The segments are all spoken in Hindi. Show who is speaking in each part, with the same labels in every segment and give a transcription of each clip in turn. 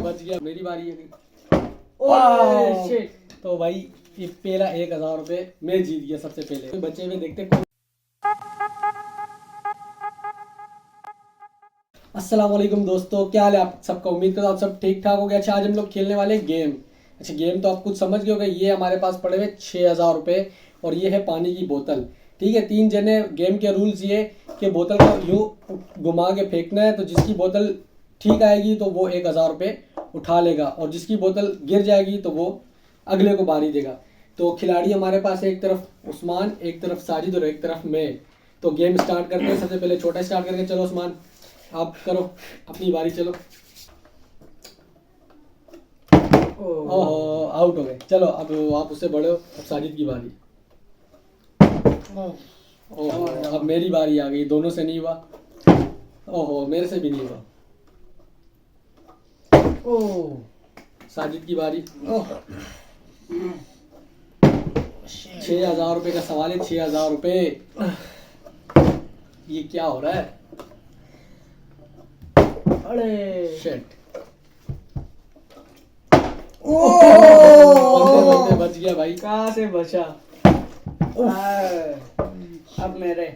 Speaker 1: बच गया, मेरी बारी है। Oh shit. तो भाई ये पहला 1000 रुपए मैं जीत गया सबसे पहले। बचे हुए देखते कौन। अस्सलाम वालेकुम दोस्तों, क्या हाल है आप सबका। उम्मीद करता हूँ आप सब ठीक ठाक हो गया। अच्छा, आज हम लोग खेलने वाले गेम। अच्छा, गेम तो आप कुछ समझ गए होंगे। ये हमारे पास पड़े हुए 6000 रुपए और ये है पानी की बोतल। ठीक है, 3 जने। गेम के रूल्स ये कि बोतल को यूं घुमा के फेंकना है, तो जिसकी बोतल ठीक आएगी तो वो 1000 रुपये उठा लेगा, और जिसकी बोतल गिर जाएगी तो वो अगले को बारी देगा। तो खिलाड़ी हमारे पास एक तरफ उस्मान, एक तरफ साजिद और एक तरफ मैं। तो गेम स्टार्ट करते हैं। सबसे पहले छोटा स्टार्ट करके चलो उस्मान, आप करो अपनी बारी। चलो। ओहो, आउट हो गए। चलो अब आप उससे बड़े हो, अब साजिद की बारी। ओहो, अब मेरी बारी आ गई। दोनों से नहीं हुआ। ओहो, मेरे से भी नहीं हुआ। ओह, साजिद की बारी। 6000 रुपए का सवाल है। 6000 रुपए। ये क्या हो रहा है। अरे शिट। ओह, बच गया भाई।
Speaker 2: कहाँ से बचा। अब मेरे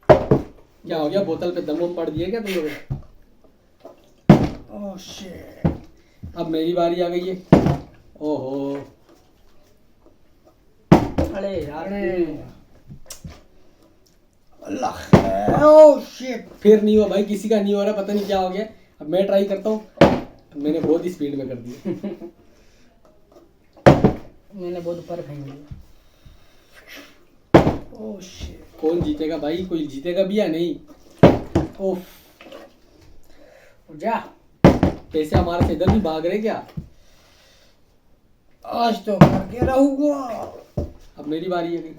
Speaker 1: क्या हो गया, बोतल पे दम पड़ दिए क्या तुम लोग।
Speaker 2: Oh shit.
Speaker 1: अब मेरी बारी आ गई है। ओहो,
Speaker 2: अरे यार,
Speaker 1: अल्लाह।
Speaker 2: Oh shit.
Speaker 1: फिर नहीं हुआ भाई, किसी का नहीं हो रहा, पता नहीं क्या हो गया। अब मैं ट्राई करता हूँ। मैंने बहुत ही स्पीड में कर दिया।
Speaker 2: मैंने बहुत ऊपर फेंक दिया। Oh shit.
Speaker 1: कौन जीतेगा भाई, कोई जीतेगा भी या नहीं। ओह,
Speaker 2: जा।
Speaker 1: पैसे हमारे से इधर भी भाग रहे क्या।
Speaker 2: आज तो करके रहूंगा।
Speaker 1: अब मेरी बारी है।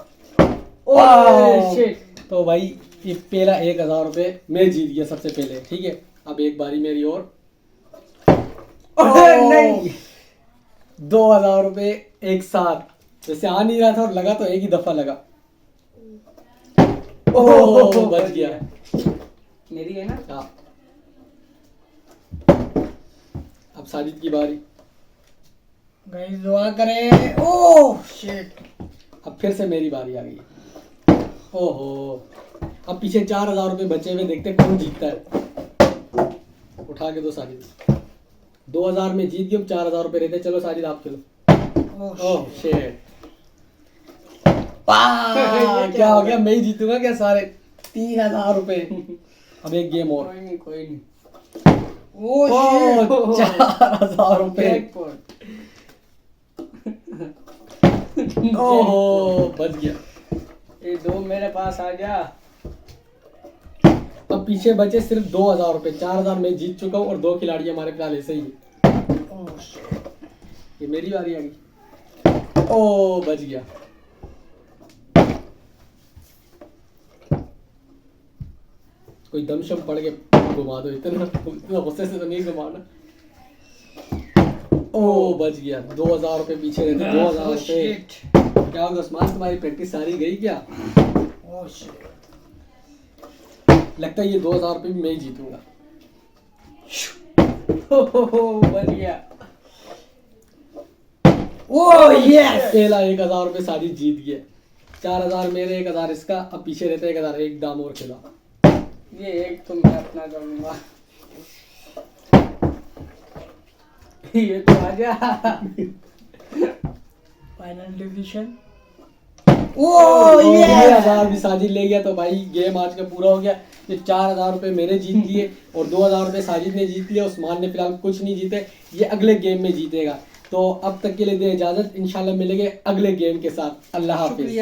Speaker 2: Oh shit.
Speaker 1: तो भाई ये पहला 1000 रुपये मैं जीत गया सबसे पहले। ठीक है, अब एक बारी मेरी और।
Speaker 2: नहीं,
Speaker 1: 2000 रुपये एक साथ। वैसे आ नहीं रहा था और लगा तो एक ही दफा लगा। ओह, बच गया।
Speaker 2: मेरी है ना।
Speaker 1: हाँ, अब साजिद की बारी।
Speaker 2: गाइस दुआ करें। Oh shit.
Speaker 1: अब फिर से मेरी बारी आ गई। ओहो, अब पीछे 4000 रुपये बचे हुए, देखते कौन जीतता है। उठा के दो साजिद। 2000 में जीत गए, 4000 रुपये रहते। चलो साजिद आप खेलो। Oh shit. क्या हो गया, मैं ही जीतूंगा क्या सारे 3000 रुपये। अब एक गेम और।
Speaker 2: कोई नहीं।
Speaker 1: ओह, 4000 रुपये। ओहो, बच गया।
Speaker 2: ये दो मेरे पास आ जा।
Speaker 1: अब पीछे बचे सिर्फ 2000 रुपये। 4000 में जीत चुका हूँ और 2 खिलाड़ी हमारे फिलहाल ऐसे ही है। ये मेरी बारी आ गई। ओह, बच गया। कोई दमशम पड़ के घुमा दो। इतना गुस्से से तो नहीं घुमाना। ओह, बच गया। 2000 रुपये पीछे रहते। 2000 रुपये। क्या होगा उस्मान, तुम्हारी प्रैक्टिस सारी गई क्या। लगता है ये 2000 रुपये भी मैं ही जीतूंगा।
Speaker 2: बच गया।
Speaker 1: ओह यस, पहला 1000 रुपये साजिद जीत गया। 4000 मेरे, 1000 इसका। अब पीछे रहता है 1000। एक दाम और खेला।
Speaker 2: ये एक तो मैं अपना करूंगा। ये तो आजा। Final division.
Speaker 1: ओह ये 1000 भी साजिद ले गया। तो भाई गेम आज का पूरा हो गया। ये 4000 रुपये मेरे जीत लिए और 2000 रुपये साजिद ने जीत लिया। उस्मान ने फिलहाल कुछ नहीं जीते। ये अगले गेम में जीतेगा। तो अब तक के लिए दे इजाजत। इंशाल्लाह मिलेंगे अगले गेम के साथ। अल्लाह हाफिज।